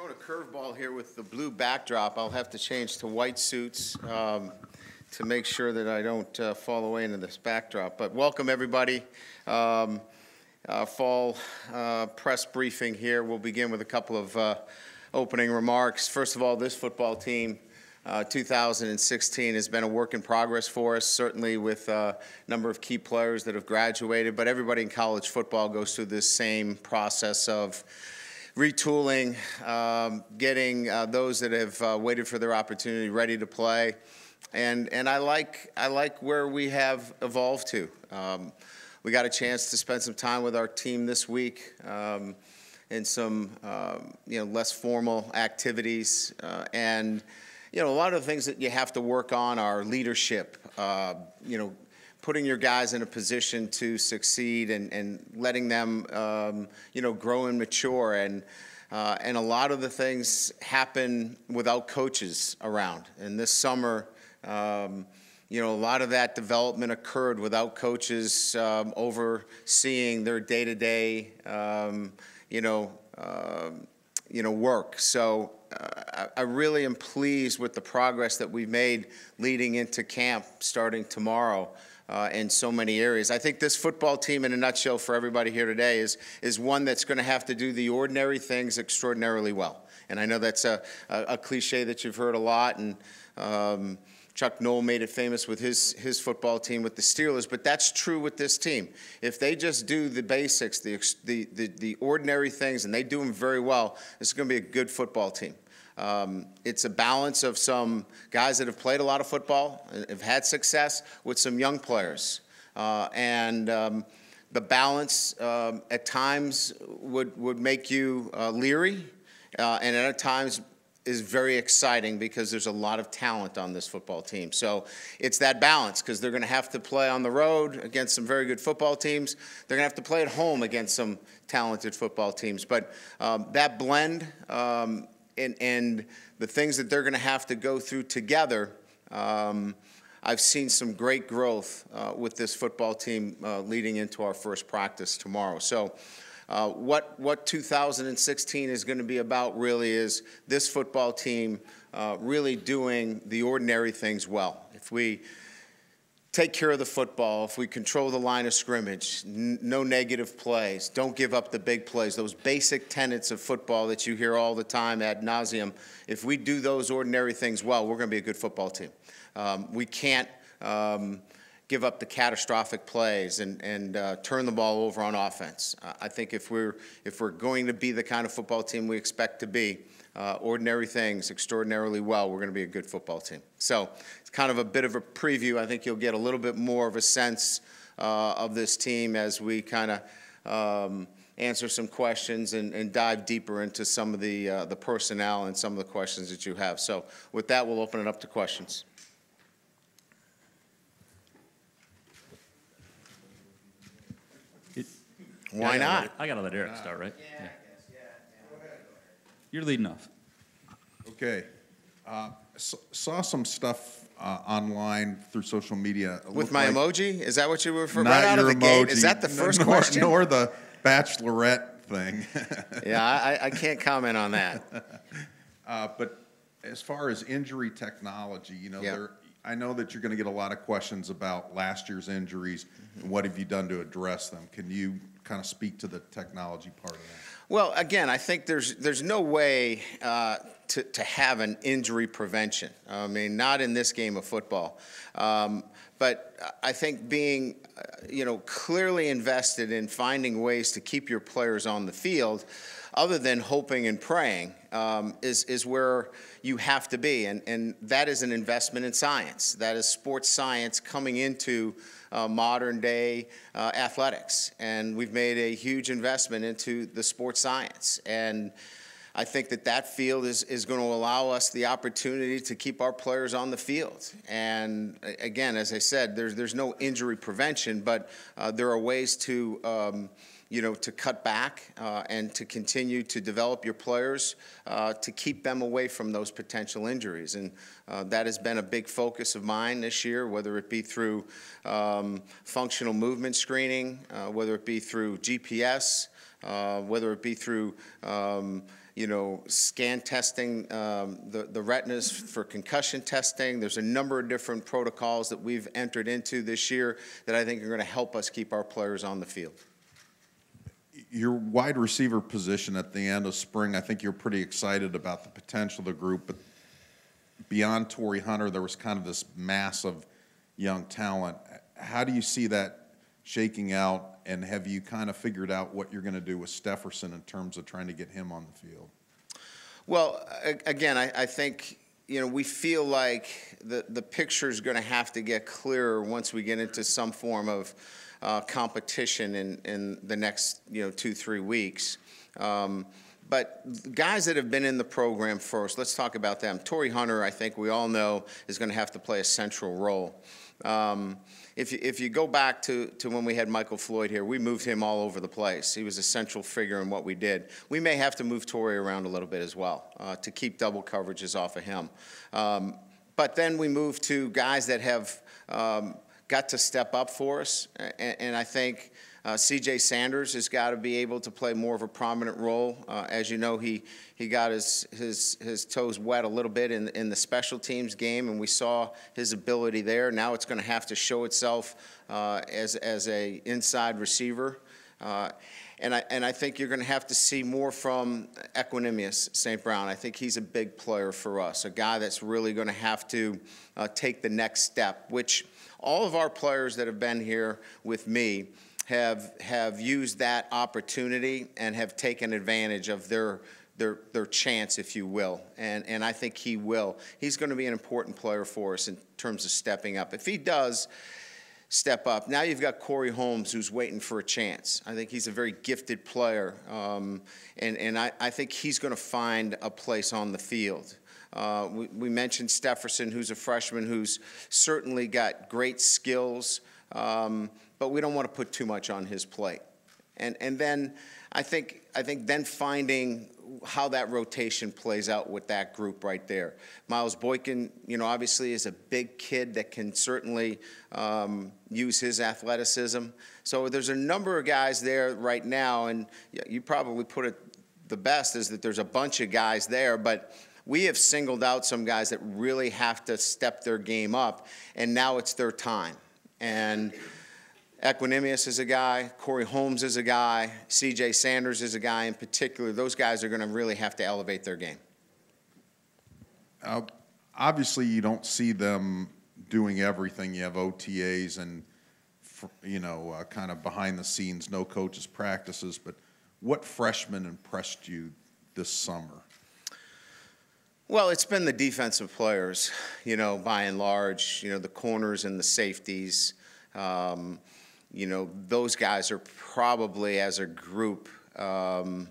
throwing a curveball here with the blue backdrop. I'll have to change to white suits to make sure that I don't fall away into this backdrop. But welcome, everybody. Fall press briefing here. We'll begin with a couple of opening remarks. First of all, this football team, 2016 has been a work in progress for us, certainly with a number of key players that have graduated, but everybody in college football goes through this same process of retooling, getting those that have waited for their opportunity ready to play. And I like where we have evolved to. We got a chance to spend some time with our team this week in some less formal activities. And a lot of the things that you have to work on are leadership, putting your guys in a position to succeed and letting them, grow and mature. And a lot of the things happen without coaches around. And this summer, a lot of that development occurred without coaches overseeing their day-to-day, work. So I really am pleased with the progress that we've made leading into camp starting tomorrow in so many areas. I think this football team, in a nutshell, for everybody here today, is one that's going to have to do the ordinary things extraordinarily well. And I know that's a cliche that you've heard a lot, and Chuck Noll made it famous with his football team with the Steelers, but that's true with this team. If they just do the basics, the ordinary things, and they do them very well, this is going to be a good football team. It's a balance of some guys that have played a lot of football, have had success, with some young players. And the balance at times would make you leery, and at times is very exciting because there's a lot of talent on this football team. So it's that balance, because they're going to have to play on the road against some very good football teams. They're going to have to play at home against some talented football teams. But that blend and the things that they're going to have to go through together, I've seen some great growth with this football team leading into our first practice tomorrow. So what 2016 is going to be about really is this football team really doing the ordinary things well. If we take care of the football, if we control the line of scrimmage, no negative plays, don't give up the big plays, those basic tenets of football that you hear all the time ad nauseum, if we do those ordinary things well, we're going to be a good football team. We can't give up the catastrophic plays and turn the ball over on offense. I think if we're going to be the kind of football team we expect to be, ordinary things extraordinarily well, we're going to be a good football team. So it's kind of a bit of a preview. I think you'll get a little bit more of a sense of this team as we kind of answer some questions and dive deeper into some of the personnel and some of the questions that you have. So with that, we'll open it up to questions. Why not? I got to let Eric start, right? Yeah. You're leading off. Okay. Saw some stuff online through social media. With my emoji? Is that what you were referring to? Not right out your of the emoji. gate? Is that the first question? Nor the bachelorette thing. Yeah, I can't comment on that. But as far as injury technology, Yeah. I know that you're going to get a lot of questions about last year's injuries and what have you done to address them. Can you kind of speak to the technology part of that? Well, again, I think there's no way to have an injury prevention. I mean, not in this game of football. But I think being, clearly invested in finding ways to keep your players on the field, other than hoping and praying, is where you have to be. And that is an investment in science. That is sports science coming into modern day athletics. And we've made a huge investment into the sports science. And I think that field is going to allow us the opportunity to keep our players on the field. And again, as I said, there's no injury prevention, but there are ways to to cut back and to continue to develop your players to keep them away from those potential injuries. And that has been a big focus of mine this year, whether it be through functional movement screening, whether it be through GPS, whether it be through scan testing, the retinas for concussion testing. There's a number of different protocols that we've entered into this year that I think are going to help us keep our players on the field. Your wide receiver position at the end of spring, I think you're pretty excited about the potential of the group, but beyond Torrey Hunter, there was kind of this mass of young talent. How do you see that shaking out, and have you kind of figured out what you're going to do with Stefferson in terms of trying to get him on the field? Well, again, I think, we feel like the picture is going to have to get clearer once we get into some form of competition in the next, 2-3 weeks. But guys that have been in the program first, let's talk about them. Torrey Hunter, I think we all know, is going to have to play a central role. If you go back to when we had Michael Floyd here, we moved him all over the place. He was a central figure in what we did. We may have to move Torrey around a little bit as well to keep double coverages off of him. But then we moved to guys that have got to step up for us, and I think C.J. Sanders has got to be able to play more of a prominent role. As you know, he got his toes wet a little bit in the special teams game, and we saw his ability there. Now it's going to have to show itself as a inside receiver. And I think you're going to have to see more from Equanimous St. Brown. I think he's a big player for us, a guy that's really going to have to take the next step, which all of our players that have been here with me have used that opportunity and have taken advantage of their chance, if you will, and I think he will. He's going to be an important player for us in terms of stepping up. If he does step up, now you've got Corey Holmes, who's waiting for a chance. I think he's a very gifted player, and I think he's going to find a place on the field. We mentioned Stefferson, who's a freshman, who's certainly got great skills, but we don't want to put too much on his plate. And then I think then finding how that rotation plays out with that group right there. Miles Boykin, obviously is a big kid that can certainly use his athleticism. So there's a number of guys there right now, and you probably put it the best is that there's a bunch of guys there, but we have singled out some guys that really have to step their game up, and now it's their time. And Equanimous is a guy, Corey Holmes is a guy, C.J. Sanders is a guy in particular. Those guys are going to really have to elevate their game. Obviously, you don't see them doing everything. You have OTAs and, kind of behind the scenes, no coaches' practices. But what freshmen impressed you this summer? Well, it's been the defensive players, by and large, the corners and the safeties. Those guys are probably, as a group, more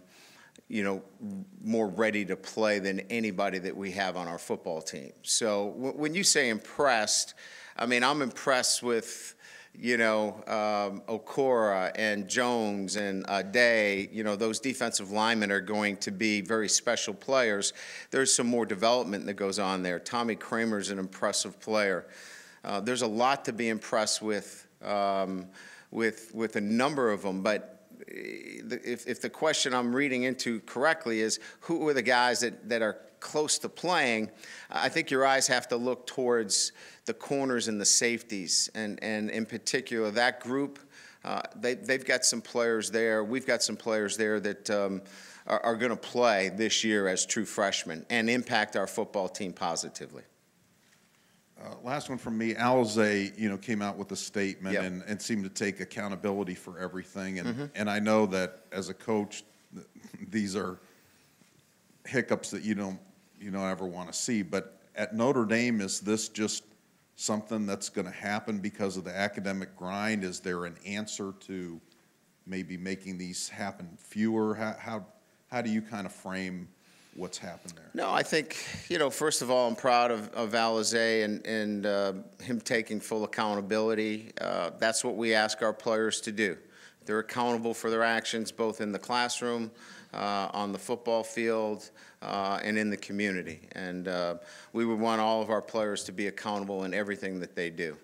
ready to play than anybody that we have on our football team. So when you say impressed, I'm impressed with, Okora and Jones and Day. Those defensive linemen are going to be very special players. There's some more development that goes on there. Tommy Kramer's an impressive player. There's a lot to be impressed with a number of them, but if the question I'm reading into correctly is who are the guys that are close to playing, I think your eyes have to look towards the corners and the safeties, and in particular that group. They've got some players there. We've got some players there that are going to play this year as true freshmen and impact our football team positively. Last one from me. Alizé, came out with a statement Yep. and seemed to take accountability for everything. And, Mm-hmm. and I know that as a coach, these are hiccups that you don't ever want to see. But at Notre Dame, is this just something that's going to happen because of the academic grind? Is there an answer to maybe making these happen fewer? How do you kind of frame what's happened there? No, I think, first of all, I'm proud of Alizé and him taking full accountability. That's what we ask our players to do. They're accountable for their actions both in the classroom, on the football field, and in the community. And we would want all of our players to be accountable in everything that they do.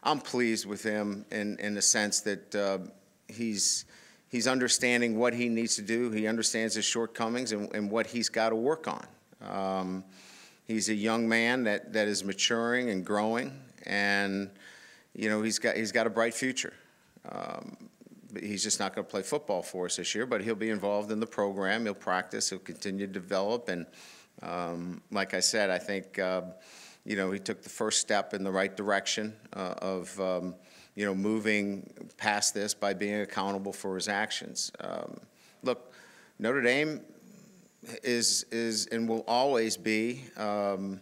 I'm pleased with him in the sense that he's he's understanding what he needs to do. He understands his shortcomings and what he's got to work on. He's a young man that is maturing and growing, and he's got a bright future. He's just not going to play football for us this year, but he'll be involved in the program. He'll practice. He'll continue to develop, and like I said, I think he took the first step in the right direction of moving past this by being accountable for his actions. Look, Notre Dame is and will always be, a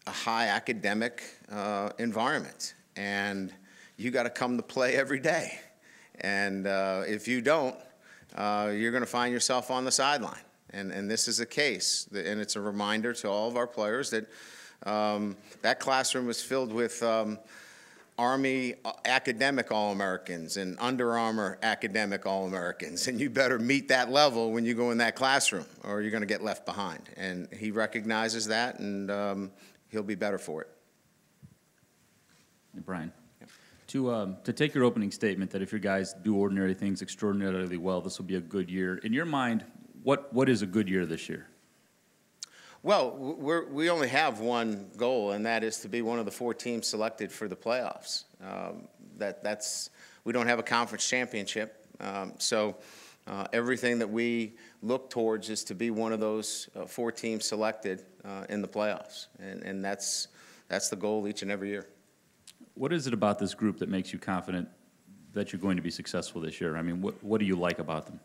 high academic environment, and you got to come to play every day. And if you don't, you're going to find yourself on the sideline. And this is a case, and it's a reminder to all of our players that that classroom was filled with Army academic All-Americans and Under Armour academic All-Americans, and you better meet that level when you go in that classroom, or you're going to get left behind. And he recognizes that, and he'll be better for it. Brian, to take your opening statement that if your guys do ordinary things extraordinarily well, this will be a good year. In your mind, what is a good year this year? Well, we only have one goal, and that is to be one of the 4 teams selected for the playoffs. We don't have a conference championship, so everything that we look towards is to be one of those 4 teams selected in the playoffs, and that's the goal each and every year. What is it about this group that makes you confident that you're going to be successful this year? I mean, what do you like about them?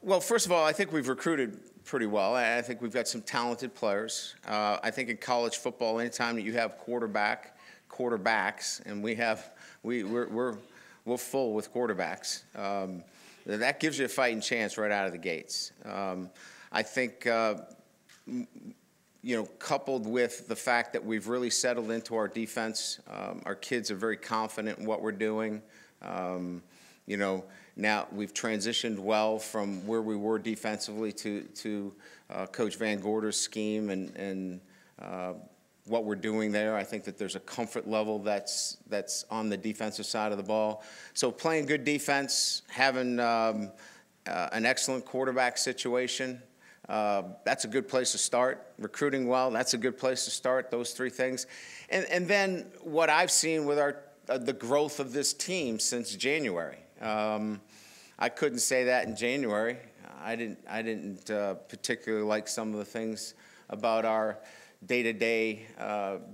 Well, first of all, I think we've recruited pretty well. I think we've got some talented players. I think in college football, anytime that you have quarterbacks, and we're full with quarterbacks, that gives you a fighting chance right out of the gates. I think, coupled with the fact that we've really settled into our defense, our kids are very confident in what we're doing. Now we've transitioned well from where we were defensively to Coach Van Gorder's scheme and what we're doing there. I think that there's a comfort level that's on the defensive side of the ball. So playing good defense, having an excellent quarterback situation, that's a good place to start. Recruiting well, that's a good place to start, those 3 things. And then what I've seen with the growth of this team since January. I couldn't say that in January. I didn't particularly like some of the things about our day-to-day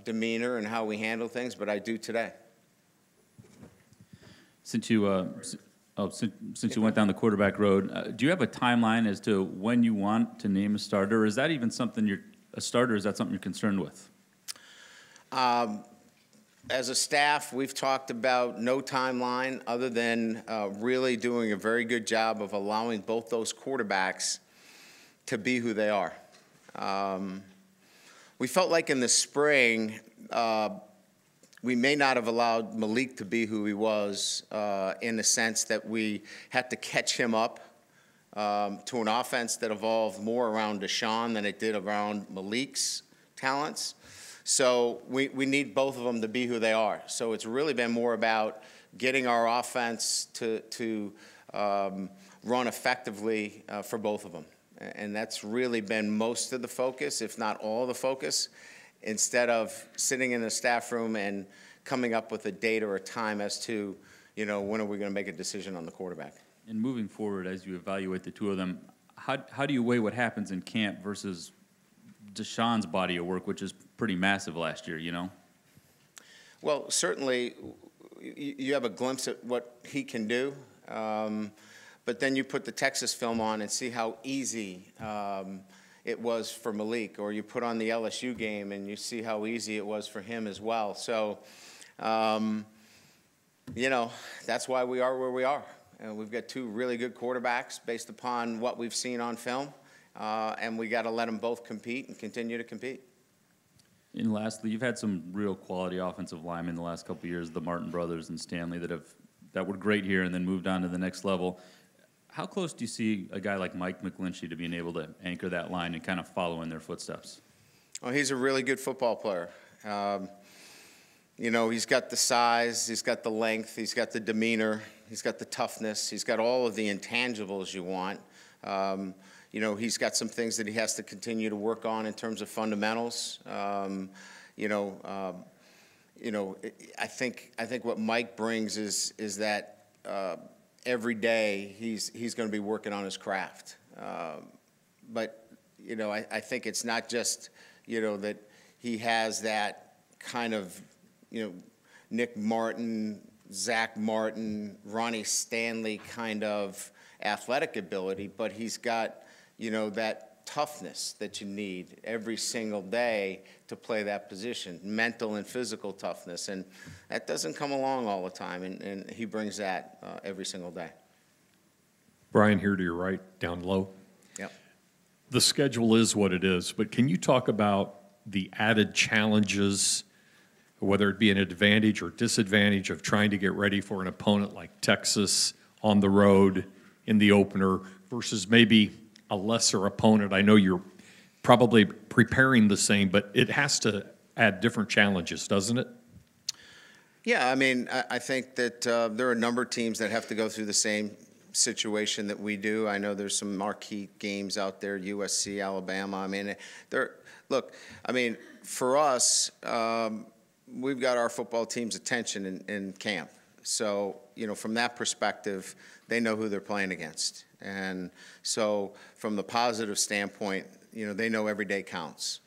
demeanor and how we handle things, but I do today. Since you went down the quarterback road, do you have a timeline as to when you want to name a starter? Or is that even something is that something you're concerned with? As a staff, we've talked about no timeline other than really doing a very good job of allowing both those quarterbacks to be who they are. We felt like in the spring, we may not have allowed Malik to be who he was in the sense that we had to catch him up to an offense that evolved more around Deshaun than it did around Malik's talents. So we need both of them to be who they are. So it's really been more about getting our offense to run effectively for both of them. And that's really been most of the focus, if not all of the focus, instead of sitting in the staff room and coming up with a date or a time as to, when are we going to make a decision on the quarterback. And moving forward, as you evaluate the 2 of them, how do you weigh what happens in camp versus Deshaun's body of work, which is pretty massive last year, Well, certainly you have a glimpse at what he can do, but then you put the Texas film on and see how easy it was for Malik, or you put on the LSU game and you see how easy it was for him as well. So, that's why we are where we are. And we've got 2 really good quarterbacks based upon what we've seen on film. And we got to let them both compete and continue to compete. And lastly, you've had some real quality offensive linemen the last couple of years, the Martin brothers and Stanley, that were great here and then moved on to the next level. How close do you see a guy like Mike McGlinchey to being able to anchor that line and kind of follow in their footsteps? Well, he's a really good football player. You know, he's got the size, he's got the length, he's got the demeanor, he's got the toughness, he's got all of the intangibles you want. You know, he's got some things that he has to continue to work on in terms of fundamentals. I think what Mike brings is that every day he's going to be working on his craft. But you know, I think it's not just, you know, that he has that kind of, you know, Nick Martin, Zach Martin, Ronnie Stanley kind of athletic ability, but he's got, you know, that toughness that you need every single day to play that position, mental and physical toughness, and that doesn't come along all the time, and he brings that every single day. Brian, here to your right, down low. Yep. The schedule is what it is, but can you talk about the added challenges, whether it be an advantage or disadvantage of trying to get ready for an opponent like Texas on the road in the opener versus maybe a lesser opponent? I know you're probably preparing the same, but it has to add different challenges, doesn't it? Yeah, I mean, I think that there are a number of teams that have to go through the same situation that we do. I know there's some marquee games out there, USC, Alabama. I mean, look, I mean, for us, we've got our football team's attention in camp. So, you know, from that perspective, they know who they're playing against. And so from the positive standpoint, you know, they know every day counts.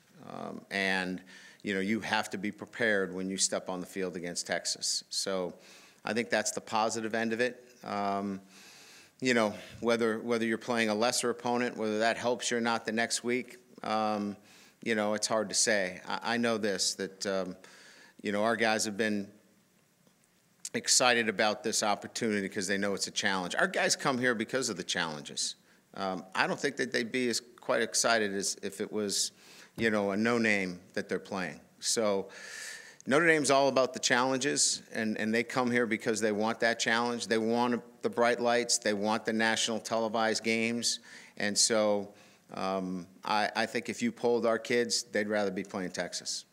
And, you know, you have to be prepared when you step on the field against Texas. So I think that's the positive end of it. You know, whether you're playing a lesser opponent, whether that helps you or not the next week, you know, it's hard to say. I know this, that, you know, our guys have been excited about this opportunity because they know it's a challenge. Our guys come here because of the challenges. I don't think that they'd be as quite excited as if it was, you know, a no-name that they're playing. So Notre Dame's all about the challenges, and they come here because they want that challenge. They want the bright lights. They want the national televised games. And so I think if you polled our kids, they'd rather be playing Texas.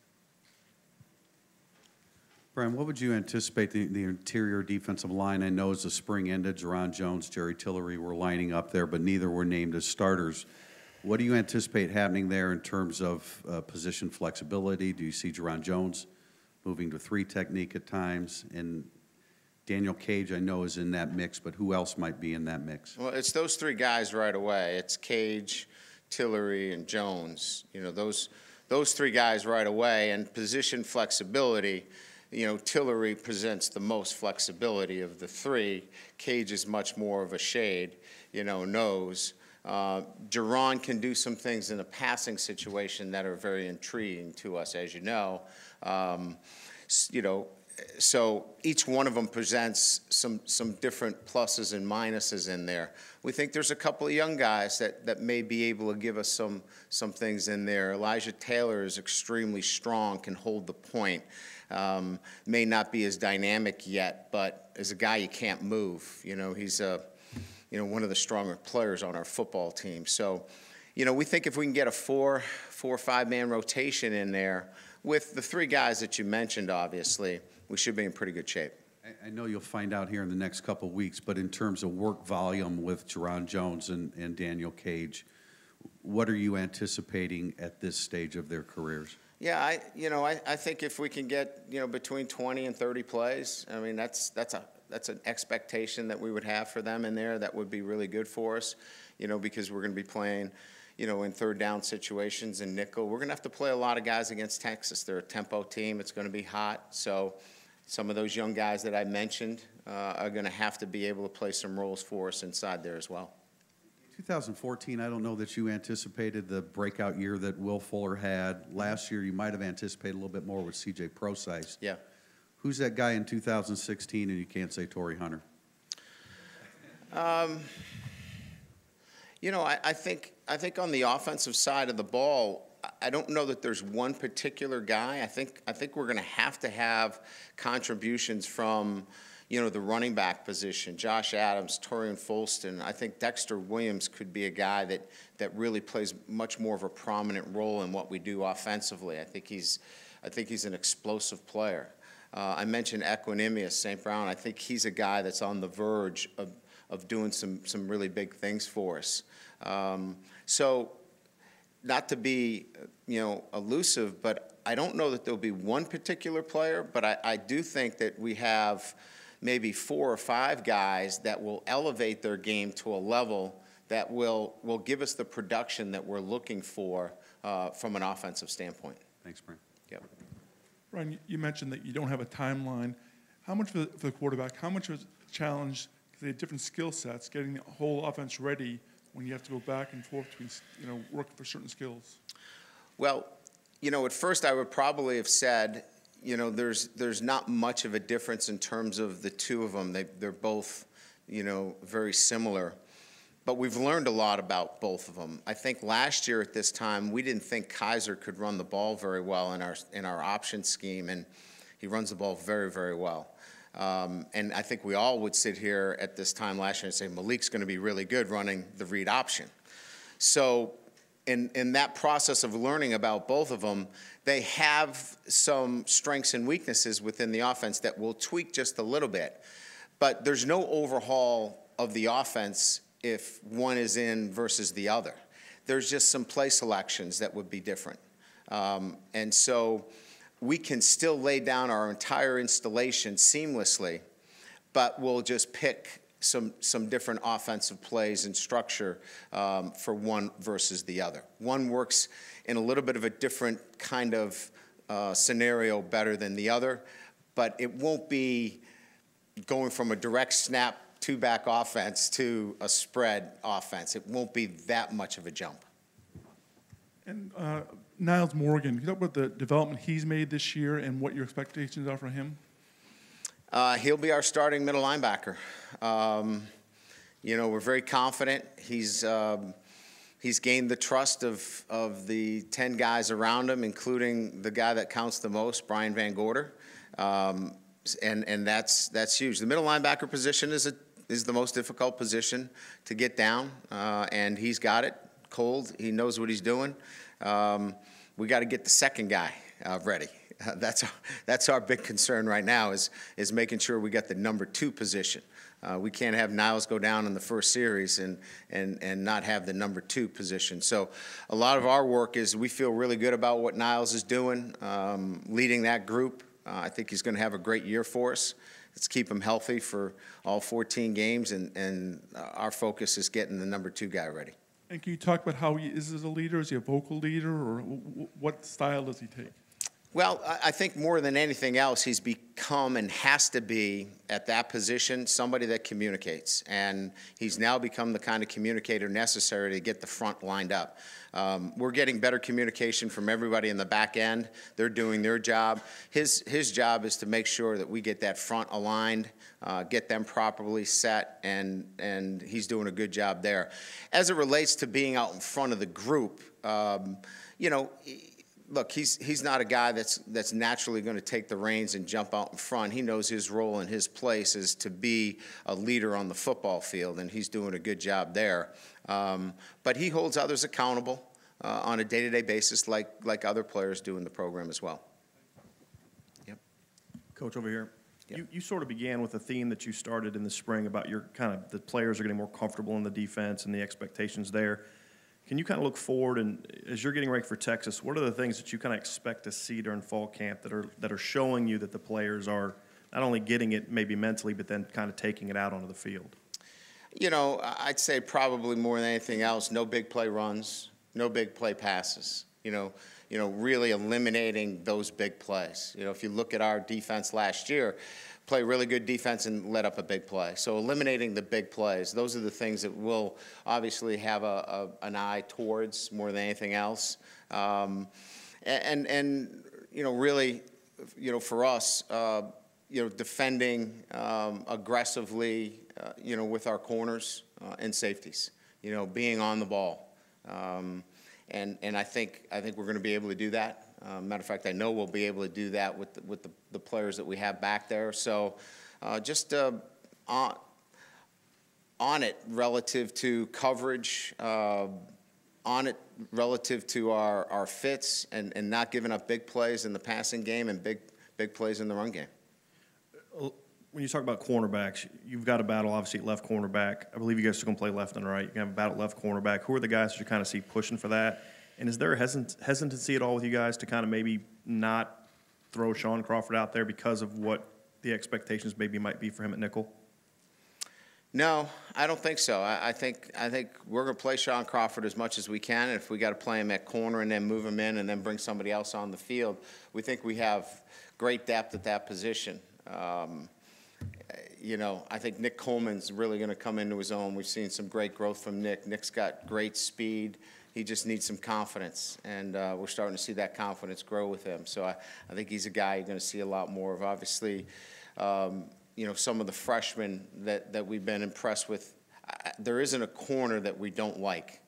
Brian, what would you anticipate the interior defensive line? I know as the spring ended, Jerron Jones, Jerry Tillery were lining up there, but neither were named as starters. What do you anticipate happening there in terms of position flexibility? Do you see Jerron Jones moving to 3 technique at times? And Daniel Cage, I know, is in that mix, but who else might be in that mix? Well, it's those 3 guys right away. It's Cage, Tillery, and Jones. You know, those 3 guys right away. And position flexibility, you know, Tillery presents the most flexibility of the 3. Cage is much more of a shade, you know, nose. Jerron can do some things in a passing situation that are very intriguing to us, as you know. You know, so each one of them presents some different pluses and minuses in there. We think there's a couple of young guys that may be able to give us some things in there. Elijah Taylor is extremely strong, can hold the point. May not be as dynamic yet, but as a guy you can't move. You know, he's you know, one of the stronger players on our football team. So, you know, we think if we can get a 4 or 5 man rotation in there with the 3 guys that you mentioned, obviously, we should be in pretty good shape. I know you'll find out here in the next couple of weeks, but in terms of work volume with Jerron Jones and Daniel Cage, what are you anticipating at this stage of their careers? Yeah, I think if we can get, you know, between 20 and 30 plays, I mean, that's an expectation that we would have for them in there. That would be really good for us, you know, because we're going to be playing, you know, in 3rd down situations and nickel. We're going to have to play a lot of guys against Texas. They're a tempo team. It's going to be hot. So some of those young guys that I mentioned are going to have to be able to play some roles for us inside there as well. 2014, I don't know that you anticipated the breakout year that Will Fuller had. Last year, you might have anticipated a little bit more with C.J. Prosise. Yeah. Who's that guy in 2016, and you can't say Torrey Hunter? You know, I think on the offensive side of the ball, I don't know that there's one particular guy. I think we're going to have contributions from, you know, the running back position, Josh Adams, Torian Folston. I think Dexter Williams could be a guy that really plays much more of a prominent role in what we do offensively. I think he's an explosive player. I mentioned Equanimous, St. Brown. I think he's a guy that's on the verge of doing some really big things for us. So not to be, elusive, but I don't know that there'll be one particular player, but I do think that we have maybe 4 or 5 guys that will elevate their game to a level that will give us the production that we're looking for from an offensive standpoint. Thanks, Brian. Yep. Brian, you mentioned that you don't have a timeline. How much for the quarterback, how much was a challenge, because they have different skill sets, getting the whole offense ready when you have to go back and forth between, working for certain skills? Well, at first I would probably have said, there's not much of a difference in terms of the two of them. They're both, very similar. But we've learned a lot about both of them. I think last year at this time, we didn't think Kaiser could run the ball very well in our option scheme, and he runs the ball very, very well. And I think we all would sit here at this time last year and say Malik's going to be really good running the read option. So in that process of learning about both of them, they have some strengths and weaknesses within the offense that we'll tweak just a little bit. But there's no overhaul of the offense if one is in versus the other. There's just some play selections that would be different. And so we can still lay down our entire installation seamlessly, but we'll just pick some different offensive plays and structure for one versus the other. One works in a little bit of a different kind of scenario better than the other, but it won't be going from a direct snap two-back offense to a spread offense. It won't be that much of a jump. And Niles Morgan, can you talk about the development he's made this year and what your expectations are for him? He'll be our starting middle linebacker. We're very confident. He's gained the trust of the 10 guys around him, including the guy that counts the most, Brian Van Gorder. And that's huge. The middle linebacker position is the most difficult position to get down, and he's got it cold. He knows what he's doing. We got to get the second guy ready. That's our big concern right now is making sure we got the number 2 position. We can't have Niles go down in the first series and not have the number 2 position. So a lot of our work is we feel really good about what Niles is doing, leading that group. I think he's going to have a great year for us. Let's keep him healthy for all 14 games, and our focus is getting the number 2 guy ready. And can you talk about how he is as a leader? Is he a vocal leader, or what style does he take? Well, I think more than anything else, he's become and has to be, at that position, somebody that communicates. And he's now become the kind of communicator necessary to get the front lined up. We're getting better communication from everybody in the back end. They're doing their job. His job is to make sure that we get that front aligned, get them properly set, and he's doing a good job there. As it relates to being out in front of the group, look, he's not a guy that's naturally going to take the reins and jump out in front. He knows his role and his place is to be a leader on the football field, and he's doing a good job there. But he holds others accountable on a day-to-day basis like other players do in the program as well. Yep. Coach, over here. Yep. You sort of began with a theme that you started in the spring about your the players are getting more comfortable in the defense and the expectations there. Can you kind of look forward, and as you're getting ready for Texas, what are the things that you kind of expect to see during fall camp that are showing you that the players are not only getting it maybe mentally, but then kind of taking it out onto the field? I'd say probably more than anything else, no big play runs, no big play passes. Really eliminating those big plays. If you look at our defense last year, play really good defense and let up a big play. So eliminating the big plays, those are the things that we'll obviously have an eye towards more than anything else. Really, for us, defending aggressively, with our corners and safeties, being on the ball. And I think we're going to be able to do that. Matter of fact, I know we'll be able to do that with the players that we have back there. So just on it relative to coverage, on it relative to our fits, and not giving up big plays in the passing game and big plays in the run game. When you talk about cornerbacks, you've got a battle, obviously, at left cornerback. I believe you guys are going to play left and right. You're going to have a battle at left cornerback. Who are the guys that you kind of see pushing for that? And is there a hesitancy at all with you guys to kind of maybe not throw Sean Crawford out there because of what the expectations maybe might be for him at nickel? No, I don't think so. I think we're going to play Sean Crawford as much as we can. And if we got to play him at corner and then move him in and then bring somebody else on the field, we think we have great depth at that position. You know, I think Nick Coleman's really going to come into his own. We've seen some great growth from Nick. Nick's got great speed. He just needs some confidence, and we're starting to see that confidence grow with him. So I think he's a guy you're going to see a lot more of. Obviously, you know, some of the freshmen that we've been impressed with, there isn't a corner that we don't like,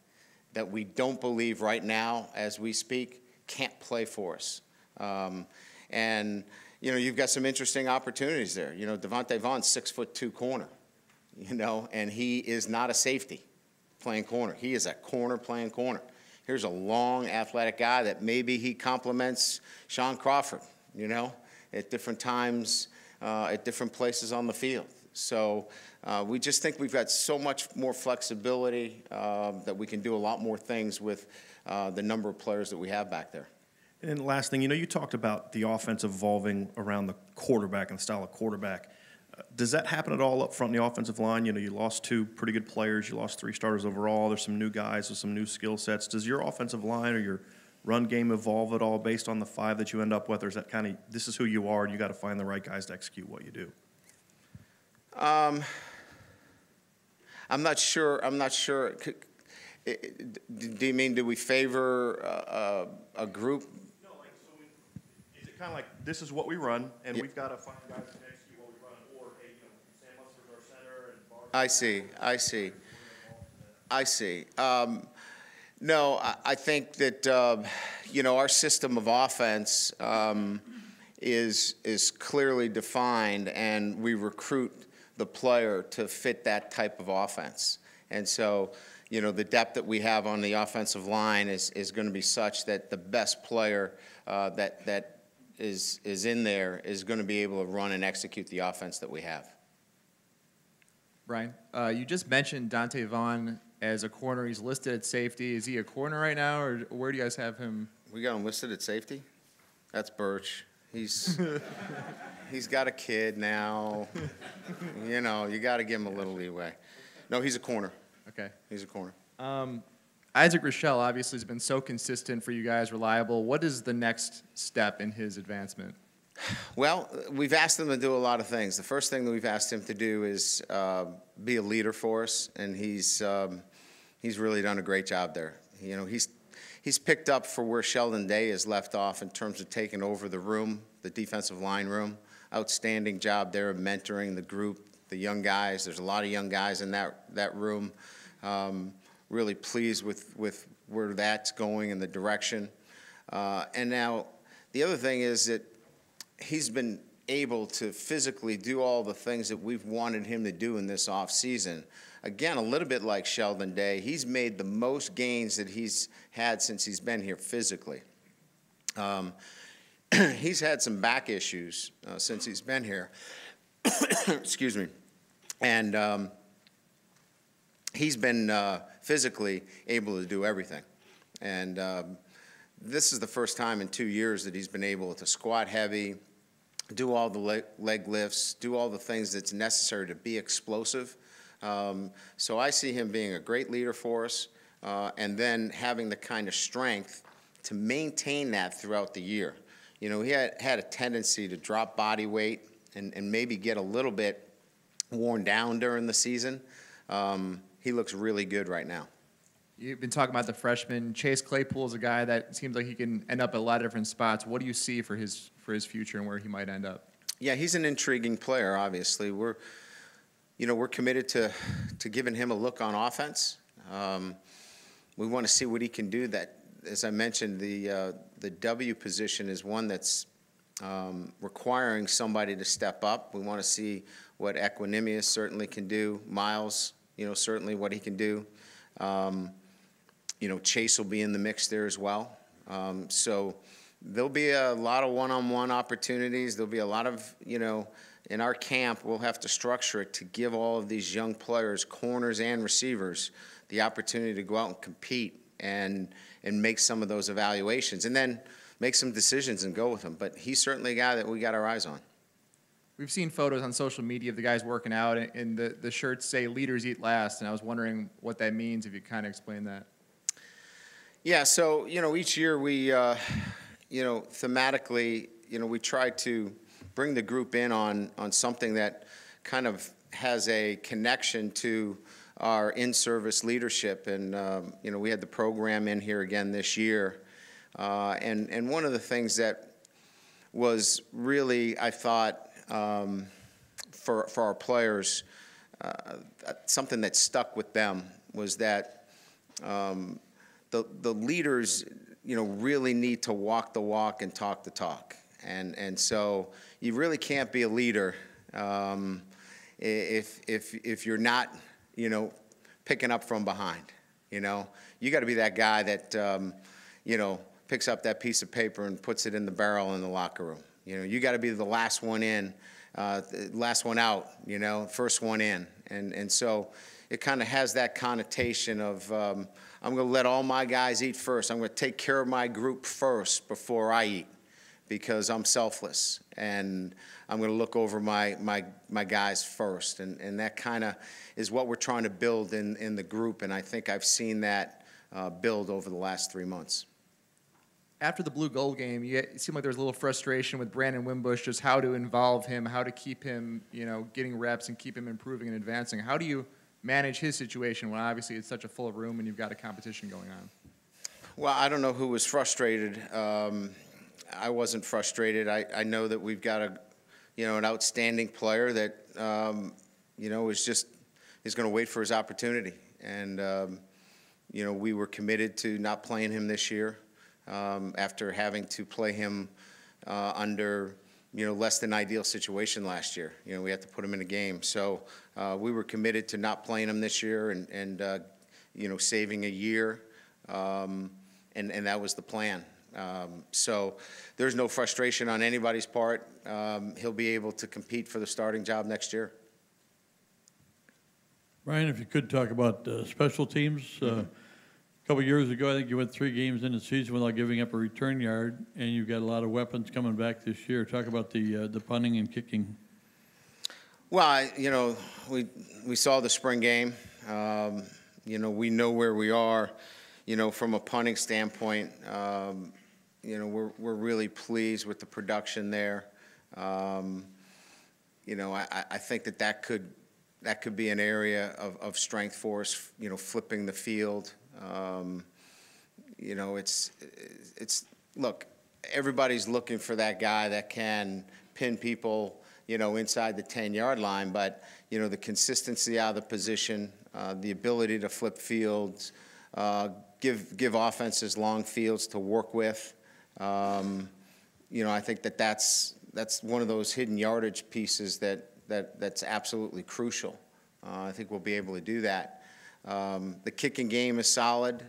that we don't believe right now as we speak can't play for us. And you know, you've got some interesting opportunities there. You know, Devontae Vaughn's 6'2" corner, you know, and he is not a safety playing corner. He is a corner playing corner. Here's a long, athletic guy that maybe he complements Sean Crawford, you know, at different times, at different places on the field. So we just think we've got so much more flexibility that we can do a lot more things with the number of players that we have back there. And then the last thing, you know, you talked about the offense evolving around the quarterback and the style of quarterback. Does that happen at all up front in the offensive line? You know, you lost 2 pretty good players. You lost 3 starters overall. There's some new guys with some new skill sets. Does your offensive line or your run game evolve at all based on the 5 that you end up with? Or is that kind of, this is who you are, and you got to find the right guys to execute what you do? I'm not sure. Do you mean, do we favor a group? No, like, so is it kind of like, this is what we run, and we've got to find guys to execute what we run, or, hey, you know, Sam Mustard's our center, and Barnes. I see. No, I think that, you know, our system of offense is clearly defined, and we recruit the player to fit that type of offense. And so, you know, the depth that we have on the offensive line is going to be such that the best player that is in there is going to be able to run and execute the offense that we have. Brian, you just mentioned Dante Vaughn as a corner. He's listed at safety. Is he a corner right now, or where do you guys have him? We got him listed at safety? That's Birch. He's got a kid now. You know, you got to give him a little leeway. No, he's a corner. Okay. He's a corner. Isaac Rochelle obviously has been so consistent for you guys, reliable. What is the next step in his advancement? Well, we've asked him to do a lot of things. The first thing that we've asked him to do is be a leader for us, and he's really done a great job there. You know, he's picked up for where Sheldon Day has left off in terms of taking over the room, the defensive line room. Outstanding job there of mentoring the group, the young guys. There's a lot of young guys in that room. Really pleased with where that's going in the direction. And now the other thing is that he's been able to physically do all the things that we've wanted him to do in this offseason. Again, a little bit like Sheldon Day, he's made the most gains that he's had since he's been here physically. He's had some back issues since he's been here. Excuse me. And he's been physically able to do everything. And this is the first time in 2 years that he's been able to squat heavy, do all the leg lifts, do all the things that's necessary to be explosive. So I see him being a great leader for us, and then having the kind of strength to maintain that throughout the year. You know, he had a tendency to drop body weight and maybe get a little bit worn down during the season. He looks really good right now. You've been talking about the freshman. Chase Claypool is a guy that seems like he can end up at a lot of different spots. What do you see for his future and where he might end up? Yeah, he's an intriguing player, obviously. We're committed to giving him a look on offense. We want to see what he can do. That, as I mentioned, the W position is one that's requiring somebody to step up. We want to see what Equinemius certainly can do. Miles, certainly what he can do. Chase will be in the mix there as well. So there'll be a lot of one-on-one opportunities. There'll be a lot of, in our camp, we'll have to structure it to give all of these young players, corners and receivers, the opportunity to go out and compete and make some of those evaluations, and then make some decisions and go with them. But he's certainly a guy that we got our eyes on. We've seen photos on social media of the guys working out, and the shirts say "Leaders Eat Last," and I was wondering what that means, if you kind of explain that. Yeah, so, each year we, thematically, we try to bring the group in on something that kind of has a connection to our in-service leadership. And, we had the program in here again this year. And one of the things that was really, I thought, for our players, something that stuck with them was that the leaders, really need to walk the walk and talk the talk. And so you really can't be a leader if you're not, picking up from behind. You got to be that guy that, picks up that piece of paper and puts it in the barrel in the locker room. You got to be the last one in, last one out, first one in. And so it kind of has that connotation of I'm going to let all my guys eat first. I'm going to take care of my group first before I eat, because I'm selfless, and I'm going to look over my guys first. And that kind of is what we're trying to build in the group, and I think I've seen that build over the last 3 months. After the blue gold game, it seemed like there was a little frustration with Brandon Wimbush, just how to involve him, how to keep him, getting reps and keep him improving and advancing. How do you manage his situation when obviously it's such a full room and you've got a competition going on? Well, I don't know who was frustrated. I wasn't frustrated. I know that we've got an outstanding player that, is going to wait for his opportunity. And, we were committed to not playing him this year after having to play him under, less than ideal situation last year. We had to put him in a game. So we were committed to not playing him this year and saving a year. And that was the plan. So there's no frustration on anybody's part. He'll be able to compete for the starting job next year. Brian, if you could talk about special teams. A couple of years ago, I think you went 3 games in the season without giving up a return yard, and you've got a lot of weapons coming back this year. Talk about the punting and kicking. Well, we saw the spring game. We know where we are. From a punting standpoint, we're really pleased with the production there. I think that could be an area of strength for us. Flipping the field. Look, everybody's looking for that guy that can pin people, inside the 10-yard line. But the consistency out of the position, the ability to flip fields. Give offenses long fields to work with. I think that's one of those hidden yardage pieces that's absolutely crucial. I think we'll be able to do that. The kicking game is solid.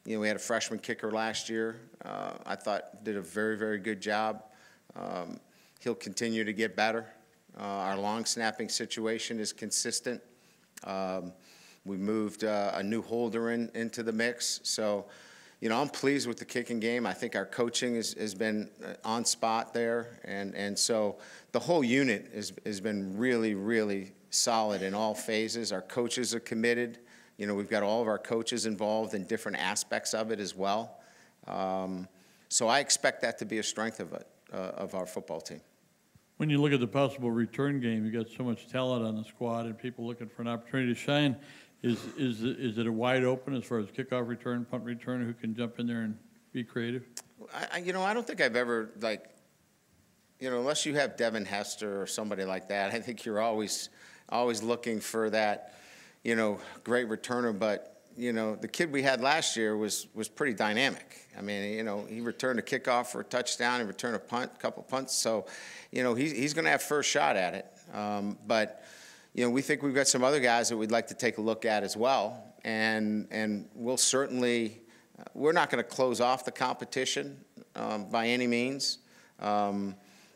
We had a freshman kicker last year. I thought did a very, very good job. He'll continue to get better. Our long snapping situation is consistent. We moved a new holder into the mix. So, I'm pleased with the kicking game. I think our coaching has been on spot there. And so the whole unit has been really, really solid in all phases. Our coaches are committed. We've got all of our coaches involved in different aspects of it as well. So I expect that to be a strength of our football team. When you look at the possible return game, you got so much talent on the squad and people looking for an opportunity to shine. Is it a wide open as far as kickoff return, punt return, who can jump in there and be creative? I don't think I've ever, unless you have Devin Hester or somebody like that, I think you're always looking for that, great returner. But, the kid we had last year was pretty dynamic. I mean, he returned a kickoff for a touchdown, he returned a couple punts. So, he's going to have first shot at it. But we think we've got some other guys that we'd like to take a look at as well. And we'll certainly, we're not going to close off the competition by any means.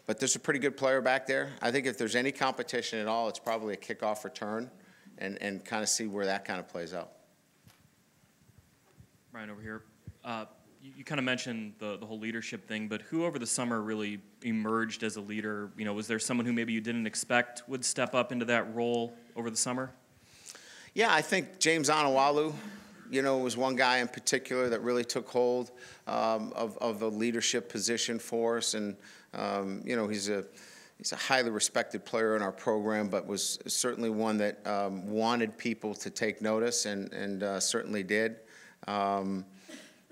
But there's a pretty good player back there. I think if there's any competition at all, it's probably a kickoff return and kind of see where that kind of plays out. Brian, over here. You kind of mentioned the whole leadership thing, but who over the summer really emerged as a leader? You know, was there someone who maybe you didn't expect would step up into that role over the summer? Yeah, I think James Onawalu, you know, was one guy in particular that really took hold of a leadership position for us. And, you know, he's a highly respected player in our program, but was certainly one that wanted people to take notice and certainly did.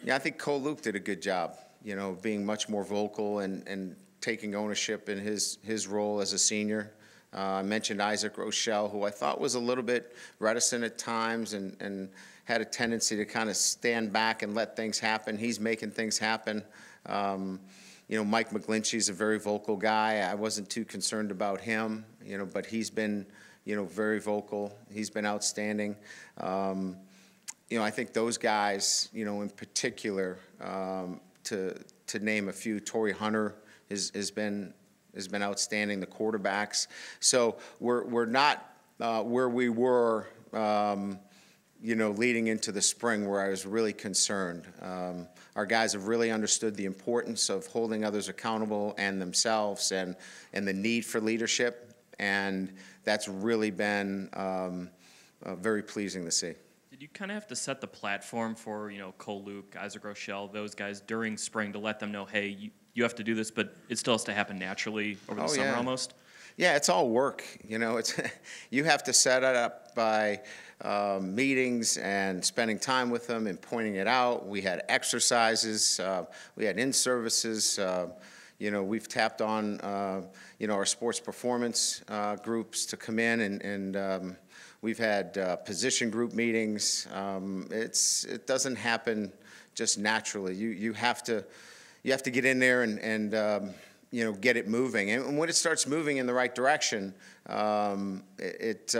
Yeah, I think Cole Luke did a good job, you know, being much more vocal and taking ownership in his role as a senior. I mentioned Isaac Rochelle, who I thought was a little bit reticent at times and had a tendency to kind of stand back and let things happen. He's making things happen. You know, Mike McGlinchey's a very vocal guy. I wasn't too concerned about him, you know, but he's been, you know, very vocal. He's been outstanding. You know, I think those guys, you know, in particular, to name a few, Torrey Hunter has been outstanding. The quarterbacks. So we're not where we were, you know, leading into the spring, where I was really concerned. Our guys have really understood the importance of holding others accountable and themselves, and the need for leadership, and that's really been very pleasing to see. Did you kind of have to set the platform for, you know, Cole Luke, Isaac Rochelle, those guys during spring to let them know, hey, you have to do this, but it still has to happen naturally over the summer almost? Yeah, it's all work. You know, it's you have to set it up by meetings and spending time with them and pointing it out. We had exercises. We had in-services. You know, we've tapped on, you know, our sports performance groups to come in and we've had position group meetings. It doesn't happen just naturally. You have to get in there and you know, get it moving. And when it starts moving in the right direction, it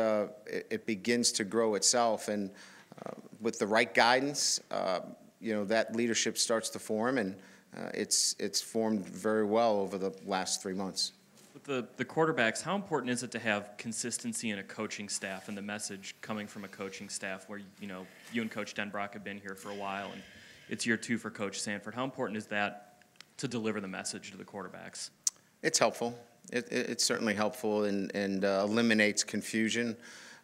begins to grow itself. And with the right guidance, you know, that leadership starts to form, and it's formed very well over the last 3 months. With the quarterbacks, how important is it to have consistency in a coaching staff and the message coming from a coaching staff where, you know, you and Coach Denbrock have been here for a while and it's year 2 for Coach Sanford? How important is that to deliver the message to the quarterbacks? It's helpful. It's certainly helpful and eliminates confusion.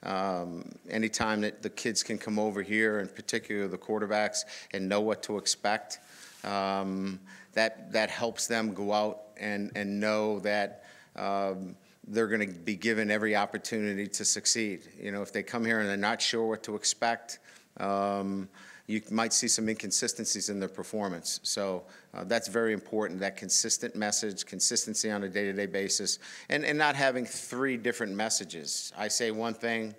Anytime that the kids can come over here, in particular the quarterbacks, and know what to expect, that helps them go out and know that they're going to be given every opportunity to succeed. You know, if they come here and they're not sure what to expect, you might see some inconsistencies in their performance. So that's very important, that consistent message, consistency on a day-to-day basis, and not having 3 different messages. I say one thing,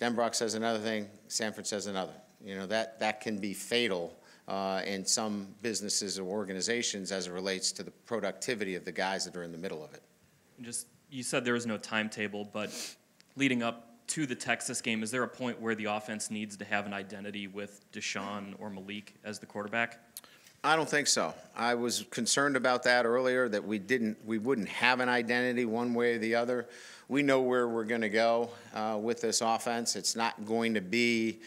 Denbrock says another thing, Sanford says another. You know, that can be fatal in some businesses or organizations as it relates to the productivity of the guys that are in the middle of it. Just, you said there was no timetable, but leading up to the Texas game, is there a point where the offense needs to have an identity with Deshaun or Malik as the quarterback? I don't think so. I was concerned about that earlier, that we wouldn't have an identity one way or the other. We know where we're going to go with this offense. It's not going to be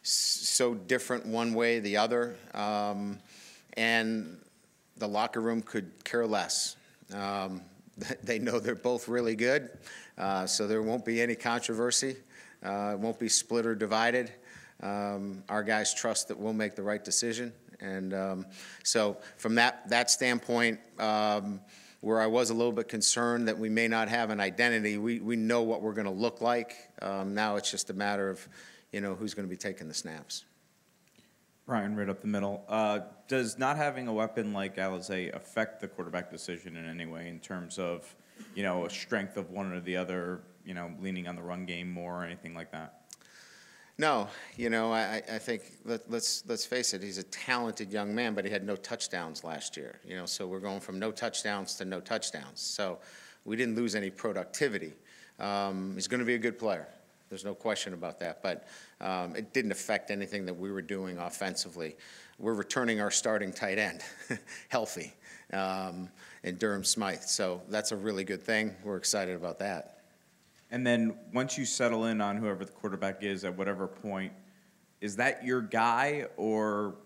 so different one way or the other, and the locker room could care less. They know they're both really good, so there won't be any controversy. It won't be split or divided. Our guys trust that we'll make the right decision, and so from that standpoint, where I was a little bit concerned that we may not have an identity, we know what we're going to look like. Now it's just a matter of, you know, who's going to be taking the snaps. Brian, right up the middle. Does not having a weapon like Alizé affect the quarterback decision in any way in terms of, you know, a strength of one or the other, you know, leaning on the run game more or anything like that? No, you know, I think let's face it. He's a talented young man, but he had no touchdowns last year. You know, so we're going from no touchdowns to no touchdowns. So we didn't lose any productivity. He's going to be a good player. There's no question about that. But it didn't affect anything that we were doing offensively. We're returning our starting tight end healthy in Durham Smythe. So that's a really good thing. We're excited about that. And then once you settle in on whoever the quarterback is at whatever point, is that your guy, or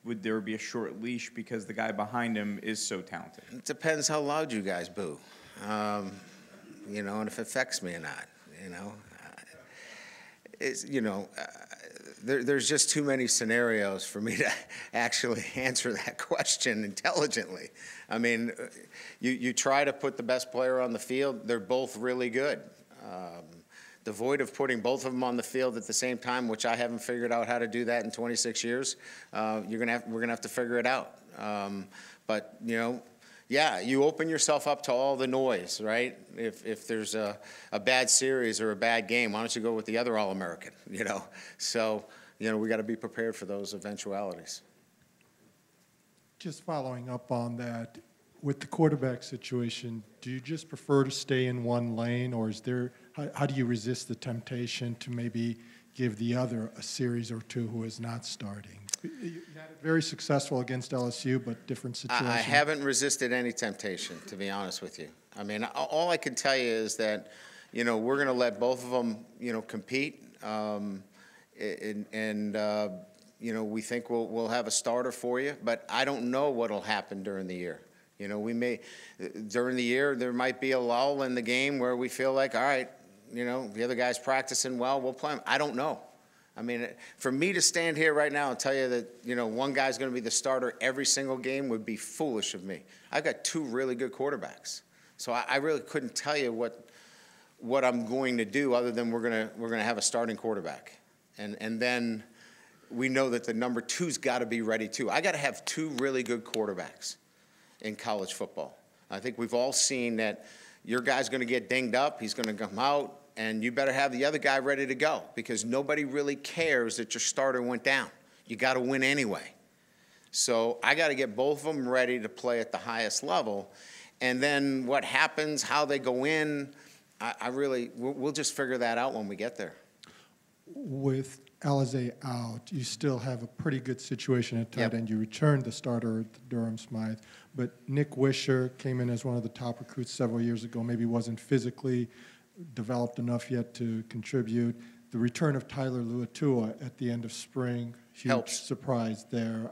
would there be a short leash because the guy behind him is so talented? It depends how loud you guys boo, you know, and if it affects me or not, you know. There's just too many scenarios for me to actually answer that question intelligently. I mean, you try to put the best player on the field. They're both really good. Devoid of putting both of them on the field at the same time, which I haven't figured out how to do that in 26 years. We're gonna have to figure it out. But you know, yeah, you open yourself up to all the noise, right? If there's a bad series or a bad game, why don't you go with the other All-American, you know? So, you know, we got to be prepared for those eventualities. Just following up on that, with the quarterback situation, do you just prefer to stay in one lane, or is there, how do you resist the temptation to maybe give the other a series or two who is not starting? You had it very successful against LSU, but different situation. I haven't resisted any temptation, to be honest with you. I mean, all I can tell you is that, you know, we're going to let both of them, you know, compete, you know, we think we'll have a starter for you, but I don't know what'll happen during the year. You know, during the year, there might be a lull in the game where we feel like, all right, you know, the other guy's practicing well, we'll play him. I don't know. I mean, for me to stand here right now and tell you that, you know, one guy's going to be the starter every single game would be foolish of me. I've got two really good quarterbacks. So I really couldn't tell you what I'm going to do other than we're gonna have a starting quarterback. And then we know that the number two's got to be ready too. I got to have two really good quarterbacks in college football. I think we've all seen that your guy's going to get dinged up, he's going to come out, and you better have the other guy ready to go because nobody really cares that your starter went down. You got to win anyway. So I got to get both of them ready to play at the highest level. And then what happens, how they go in, we'll just figure that out when we get there. With Alizé out, you still have a pretty good situation at tight end. You returned the starter at Durham Smythe, but Nick Wisher came in as one of the top recruits several years ago, maybe wasn't physically developed enough yet to contribute. The return of Tyler Luatua at the end of spring, huge helps. Surprise there.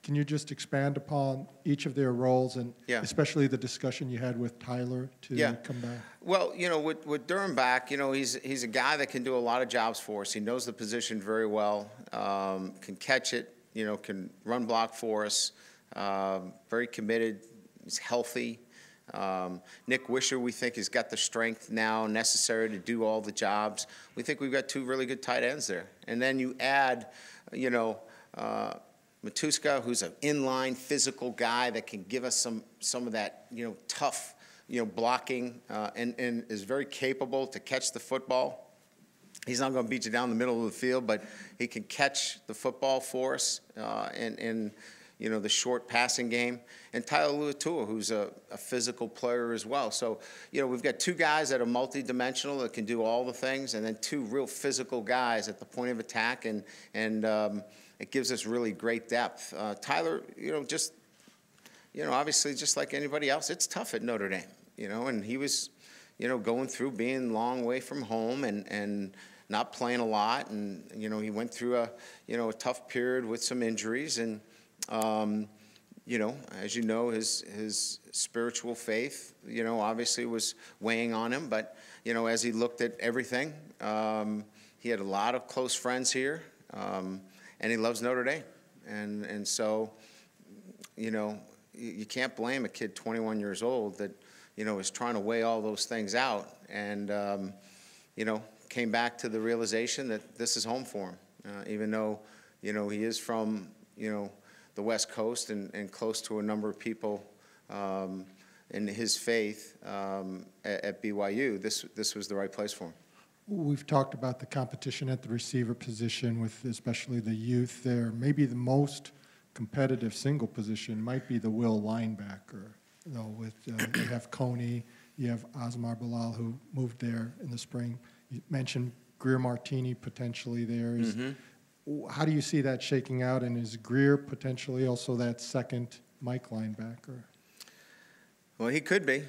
Can you just expand upon each of their roles and especially the discussion you had with Tyler to come back? Well, you know, with Durham back, you know, he's a guy that can do a lot of jobs for us. He knows the position very well, can catch it, you know, can run block for us, very committed, he's healthy. Nick Wisher, we think, has got the strength now necessary to do all the jobs. We think we've got two really good tight ends there. And then you add, you know, Matuska, who's an inline physical guy that can give us some of that, you know, tough, you know, blocking and is very capable to catch the football. He's not going to beat you down the middle of the field, but he can catch the football for us and you know, the short passing game, and Tyler Luatua, who's a physical player as well. So, you know, we've got two guys that are multidimensional that can do all the things, and then two real physical guys at the point of attack, and it gives us really great depth. Tyler, you know, just, you know, obviously just like anybody else, it's tough at Notre Dame, you know, and he was, you know, going through being long way from home and not playing a lot, and, you know, he went through a tough period with some injuries, and you know, as you know, his spiritual faith, you know, obviously was weighing on him. But, you know, as he looked at everything, he had a lot of close friends here, and he loves Notre Dame. And so, you know, you can't blame a kid 21 years old that, you know, is trying to weigh all those things out and, you know, came back to the realization that this is home for him, even though, you know, he is from, you know, the West Coast and close to a number of people in his faith at BYU, this was the right place for him. We've talked about the competition at the receiver position with especially the youth there. Maybe the most competitive single position might be the will linebacker. You know, with you have Coney, you have Asmar Bilal who moved there in the spring. You mentioned Greer Martini potentially there. Mm-hmm. How do you see that shaking out? And is Greer potentially also that second Mike linebacker? Well, he could be.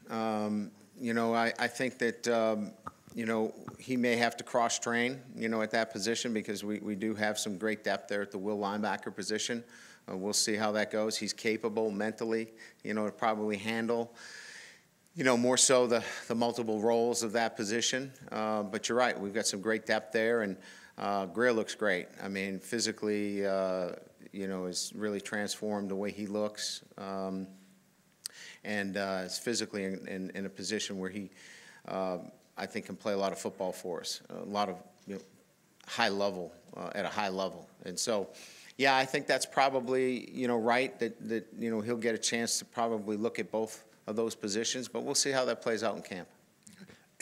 I think that, he may have to cross-train, at that position because we do have some great depth there at the will linebacker position. We'll see how that goes. He's capable mentally, to probably handle, more so the multiple roles of that position. But you're right, we've got some great depth there, and Greer looks great. I mean, physically, has really transformed the way he looks. And is physically in a position where he, I think, can play a lot of football for us, a lot of high level, at a high level. And so, yeah, I think that's probably, right, that he'll get a chance to probably look at both of those positions, but we'll see how that plays out in camp.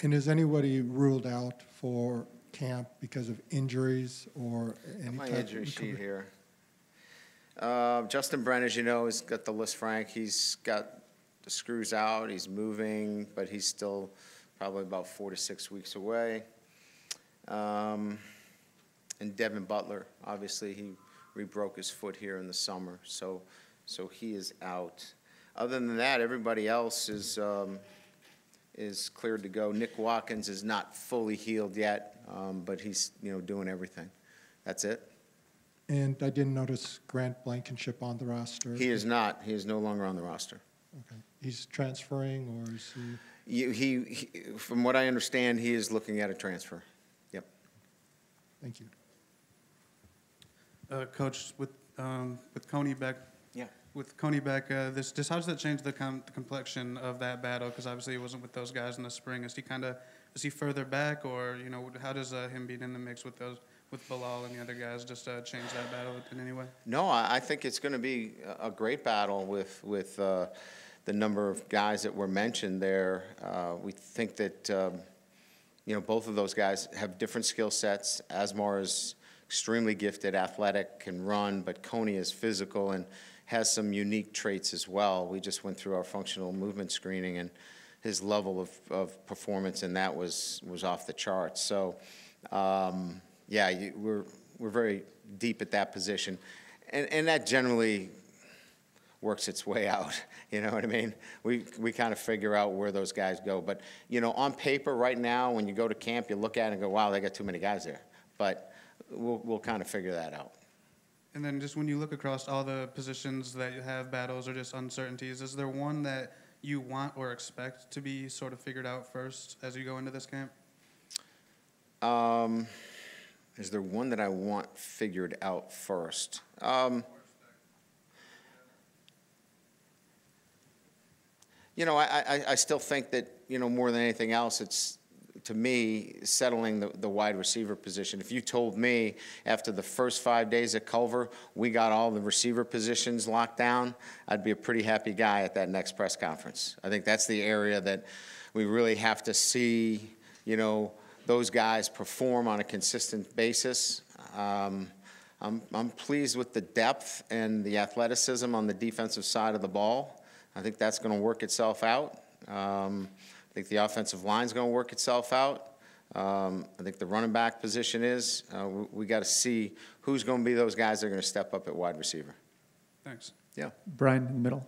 And is anybody ruled out for camp because of injuries or any My type injury of sheet recovery? here. Justin Brennan, as you know, has got the list frank. He's got the screws out. He's moving, but he's still probably about 4 to 6 weeks away. And Devin Butler, obviously, he re-broke his foot here in the summer, so he is out. Other than that, everybody else is cleared to go. Nick Watkins is not fully healed yet, but he's doing everything. That's it. And I didn't notice Grant Blankenship on the roster. He is not. He is no longer on the roster. Okay. He's transferring, or is he? He from what I understand, he is looking at a transfer. Yep. Thank you. Coach, with Coney back. Yeah. With Coney back, how does that change the complexion of that battle? Because obviously he wasn't with those guys in the spring. Is he further back, or how does him being in the mix with Bilal and the other guys just change that battle in any way? No, I think it's going to be a great battle with the number of guys that were mentioned there. We think that both of those guys have different skill sets. Asmar is extremely gifted, athletic, can run, but Coney is physical and has some unique traits as well. We just went through our functional movement screening, and his level of performance in that was off the charts. So, we're very deep at that position, and that generally works its way out. You know what I mean? We kind of figure out where those guys go. But on paper right now, when you go to camp, you look at it and go, "Wow, they got too many guys there." But we'll kind of figure that out. And then just when you look across all the positions that you have battles or just uncertainties, is there one that you want or expect to be sort of figured out first as you go into this camp? Is there one that I want figured out first? I still think that, more than anything else, it's, to me, settling the wide receiver position. If you told me after the first 5 days at Culver, we got all the receiver positions locked down, I'd be a pretty happy guy at that next press conference. I think that's the area that we really have to see, those guys perform on a consistent basis. I'm pleased with the depth and the athleticism on the defensive side of the ball. I think that's going to work itself out. I think the offensive line is going to work itself out. I think the running back position is. We got to see who's going to be those guys that are going to step up at wide receiver. Thanks. Yeah. Brian in the middle.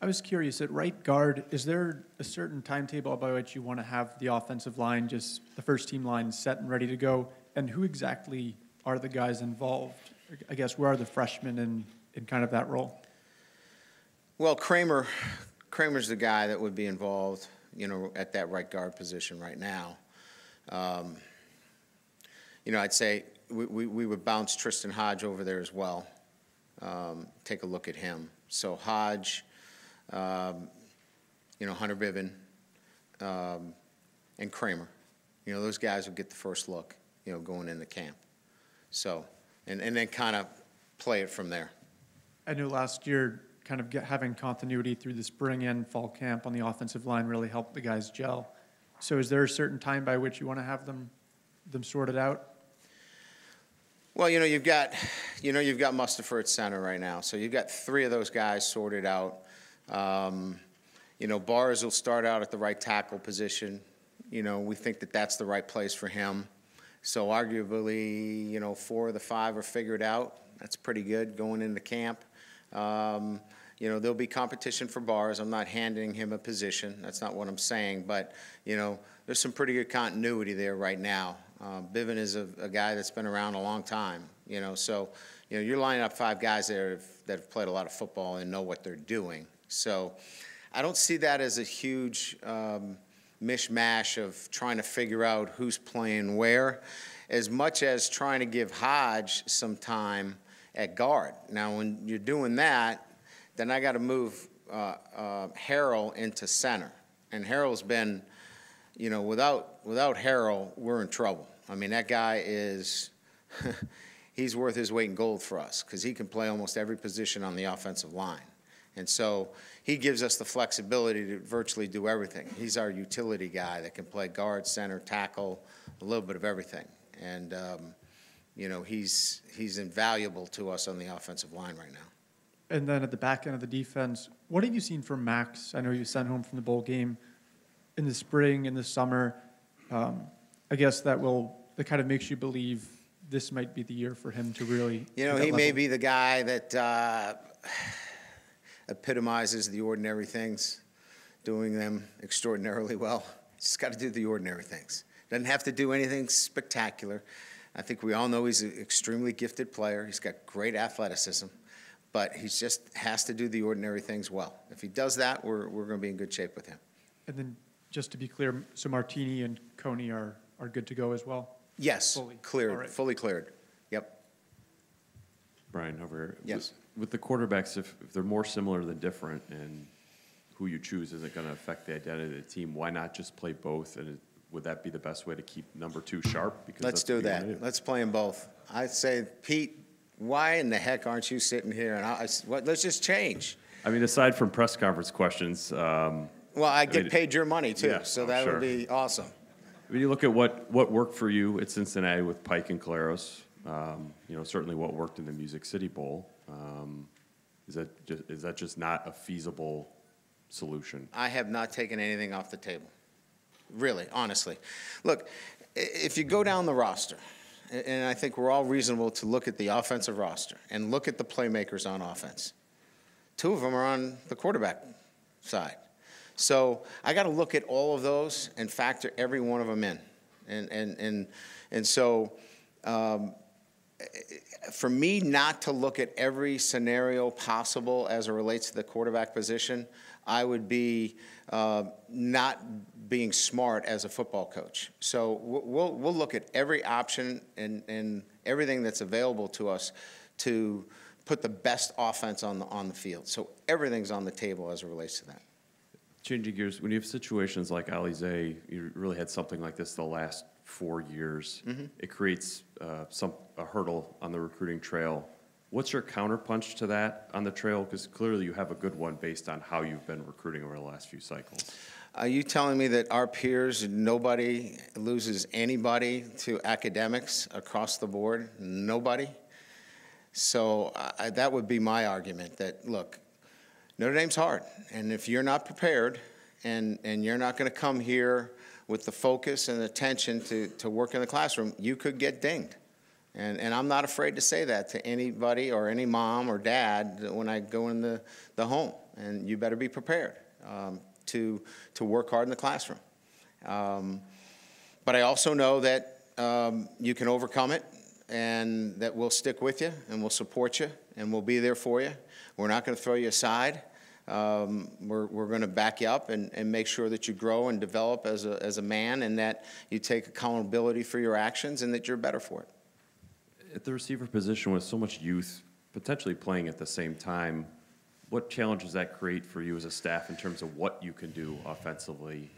I was curious, at right guard, is there a certain timetable by which you want to have the offensive line, just the first team line set and ready to go? And who exactly are the guys involved? I guess, where are the freshmen in kind of that role? Well, Kramer's the guy that would be involved, at that right guard position right now. I'd say we would bounce Tristan Hodge over there as well. Take a look at him. So Hodge, Hunter Bivin, and Kramer. Those guys will get the first look, going into camp. So, and then kind of play it from there. I know last year, kind of having continuity through the spring and fall camp on the offensive line really helped the guys gel. So is there a certain time by which you want to have them sorted out? Well, you've got Mustafa at center right now, so you've got 3 of those guys sorted out. Bars will start out at the right tackle position. We think that that's the right place for him. So arguably, you know, 4 of the 5 are figured out. That's pretty good going into camp. You know, there'll be competition for bars. I'm not handing him a position. That's not what I'm saying. But, you know, there's some pretty good continuity there right now. Bivin is a guy that's been around a long time, you know. So, you know, you're lining up 5 guys there that have played a lot of football and know what they're doing. So I don't see that as a huge mishmash of trying to figure out who's playing where, as much as trying to give Hodge some time at guard. Now, when you're doing that, then I got to move Harrell into center. And Harrell's been, you know, without Harrell, we're in trouble. I mean, that guy is, he's worth his weight in gold for us because he can play almost every position on the offensive line. And so he gives us the flexibility to virtually do everything. He's our utility guy that can play guard, center, tackle, a little bit of everything. And, you know, he's invaluable to us on the offensive line right now. And then at the back end of the defense, what have you seen from Max? I know you sent home from the bowl game in the spring, in the summer. I guess that kind of makes you believe this might be the year for him to really. You know, he may be the guy that epitomizes the ordinary things, doing them extraordinarily well. Just got to do the ordinary things. Doesn't have to do anything spectacular. I think we all know he's an extremely gifted player. He's got great athleticism, but he just has to do the ordinary things well. If he does that, we're going to be in good shape with him. And then, just to be clear, so Martini and Coney are good to go as well? Yes, Fully cleared, right. fully cleared. Yep. Brian, over here. Yes. With the quarterbacks, if they're more similar than different, and who you choose isn't going to affect the identity of the team, why not just play both? And would that be the best way to keep number 2 sharp? Because Let's do that. Let's play them both. I say, Pete, why in the heck aren't you sitting here? And let's just change. I mean, aside from press conference questions. Well, I get paid your money, too, yeah, so that would be awesome. When you look at what worked for you at Cincinnati with Pike and Caleros, you know, certainly what worked in the Music City Bowl, is that just not a feasible solution? I have not taken anything off the table. Really, honestly. Look, if you go down the roster, and I think we're all reasonable to look at the offensive roster and look at the playmakers on offense, 2 of them are on the quarterback side. So I got to look at all of those and factor every one of them in. And so for me not to look at every scenario possible as it relates to the quarterback position, I would be not being smart as a football coach. So we'll look at every option and everything that's available to us to put the best offense on the field. So everything's on the table as it relates to that. Changing gears, when you have situations like Alizé, you really had something like this the last 4 years. Mm-hmm. It creates a hurdle on the recruiting trail. What's your counterpunch to that on the trail? Because clearly you have a good one based on how you've been recruiting over the last few cycles. Are you telling me that our peers, nobody loses anybody to academics across the board? Nobody? So that would be my argument, that, look, Notre Dame's hard. And if you're not prepared and you're not going to come here with the focus and attention to work in the classroom, you could get dinged. And I'm not afraid to say that to anybody or any mom or dad when I go in the home. And you better be prepared to work hard in the classroom. But I also know that you can overcome it, and that we'll stick with you and we'll support you and we'll be there for you. We're not going to throw you aside. We're going to back you up and make sure that you grow and develop as a man, and that you take accountability for your actions and that you're better for it. At the receiver position with so much youth potentially playing at the same time, what challenge does that create for you as a staff in terms of what you can do offensively?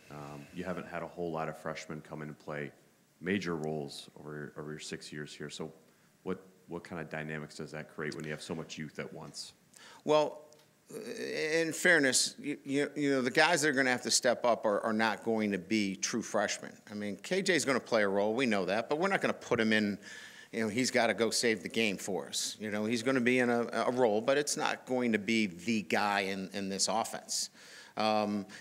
You haven't had a whole lot of freshmen come in and play major roles over your 6 years here. So what kind of dynamics does that create when you have so much youth at once? Well, in fairness, you know, the guys that are going to have to step up are not going to be true freshmen. I mean, KJ's going to play a role. We know that, but we're not going to put him in. You know, he's got to go save the game for us. You know, he's going to be in a role, but it's not going to be the guy in this offense.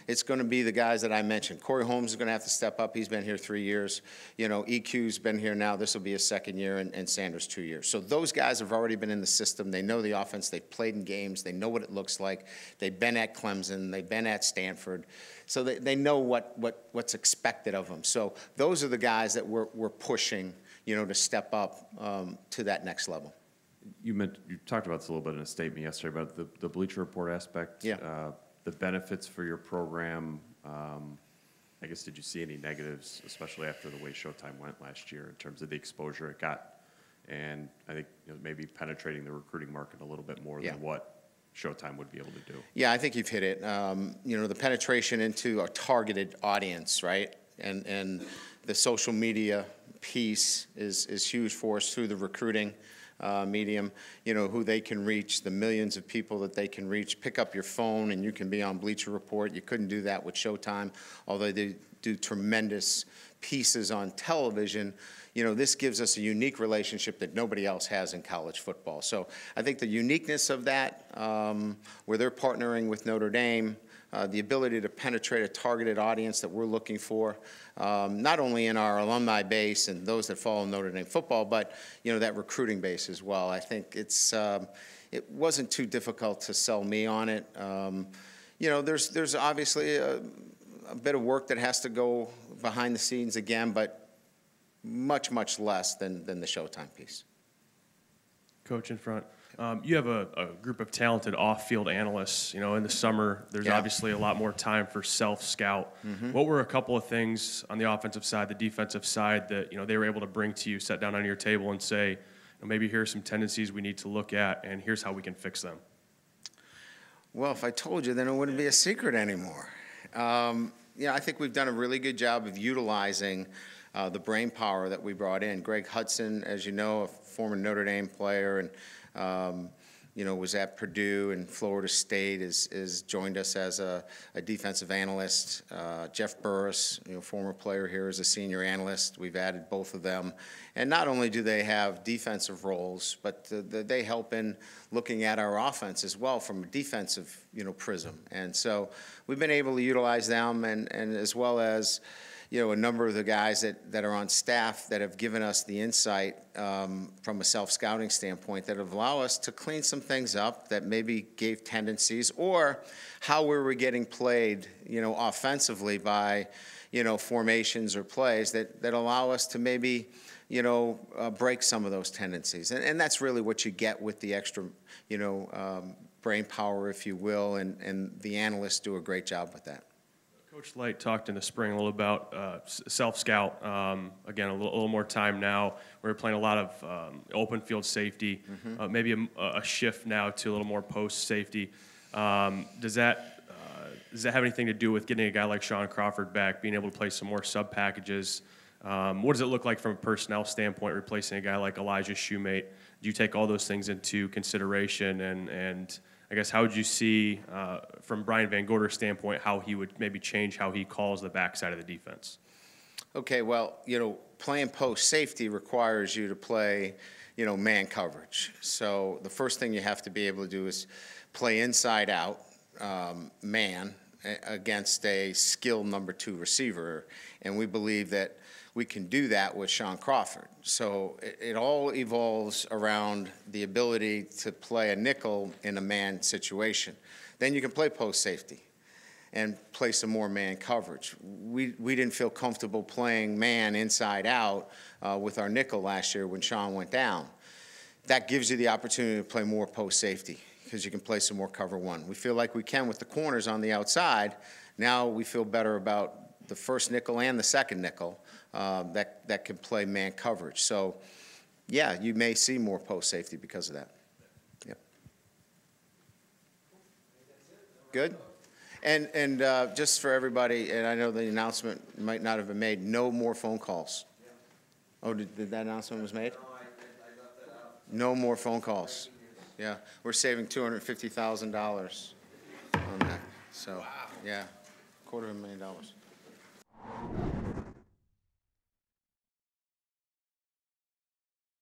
It's going to be the guys that I mentioned. Corey Holmes is going to have to step up. He's been here 3 years. You know, EQ's been here now. This will be his second year, and Sanders 2 years. So those guys have already been in the system. They know the offense. They've played in games. They know what it looks like. They've been at Clemson. They've been at Stanford. So they know what's expected of them. So those are the guys that we're pushing, you know, to step up to that next level. You talked about this a little bit in a statement yesterday about the Bleacher Report aspect. Yeah. The benefits for your program. I guess, did you see any negatives, especially after the way Showtime went last year, in terms of the exposure it got, and I think, you know, maybe penetrating the recruiting market a little bit more than what Showtime would be able to do? Yeah, I think you've hit it. You know, the penetration into a targeted audience, right, and the social media piece is huge for us through the recruiting medium, you know, who they can reach, the millions of people that they can reach. Pick up your phone and you can be on Bleacher Report. You couldn't do that with Showtime, although they do tremendous pieces on television. You know, this gives us a unique relationship that nobody else has in college football. So I think the uniqueness of that, where they're partnering with Notre Dame, the ability to penetrate a targeted audience that we're looking for, not only in our alumni base and those that follow Notre Dame football, but, you know, that recruiting base as well. I think it wasn't too difficult to sell me on it. You know, there's obviously a bit of work that has to go behind the scenes again, but much, much less than the Showtime piece. Coach in front. You have a group of talented off-field analysts. You know, in the summer, there's obviously a lot more time for self-scout. What were a couple of things on the offensive side, the defensive side, that, you know, they were able to bring to you, set down on your table and say, you know, maybe here are some tendencies we need to look at, and here's how we can fix them? Well, if I told you, then it wouldn't be a secret anymore. Yeah, I think we've done a really good job of utilizing the brain power that we brought in. Greg Hudson, as you know, a former Notre Dame player, and you know, was at Purdue and Florida State, is joined us as a defensive analyst. Jeff Burris, you know, former player here, is a senior analyst. We've added both of them. And not only do they have defensive roles, but they help in looking at our offense as well from a defensive, you know, prism. And so we've been able to utilize them, and as well as, you know, a number of the guys that are on staff that have given us the insight from a self-scouting standpoint that have allowed us to clean some things up that maybe gave tendencies, or how we were getting played, you know, offensively by, you know, formations or plays that allow us to maybe, you know, break some of those tendencies. And that's really what you get with the extra, you know, brain power, if you will, and the analysts do a great job with that. Coach Light talked in the spring a little about self-scout. Again, a little more time now. We're playing a lot of open field safety, maybe a shift now to a little more post safety. Does that have anything to do with getting a guy like Sean Crawford back, being able to play some more sub packages? What does it look like from a personnel standpoint, replacing a guy like Elijah Shoemate? Do you take all those things into consideration, and I guess how would you see, from Brian Van Gorder's standpoint, how he would maybe change how he calls the backside of the defense? Okay, well, you know, playing post safety requires you to play, you know, man coverage. So the first thing you have to be able to do is play inside out, man, against a skilled number 2 receiver. And we believe that we can do that with Sean Crawford. So it all evolves around the ability to play a nickel in a man situation. Then you can play post safety and play some more man coverage. We didn't feel comfortable playing man inside out with our nickel last year when Sean went down. That gives you the opportunity to play more post safety because you can play some more cover one. We feel like we can with the corners on the outside. Now we feel better about the first nickel and the second nickel. That can play man coverage. So, yeah, you may see more post safety because of that. Yep. Good. And just for everybody, and I know the announcement might not have been made, no more phone calls. Oh, did that announcement was made? No more phone calls. Yeah, we're saving $250,000 on that. So, yeah, $250,000.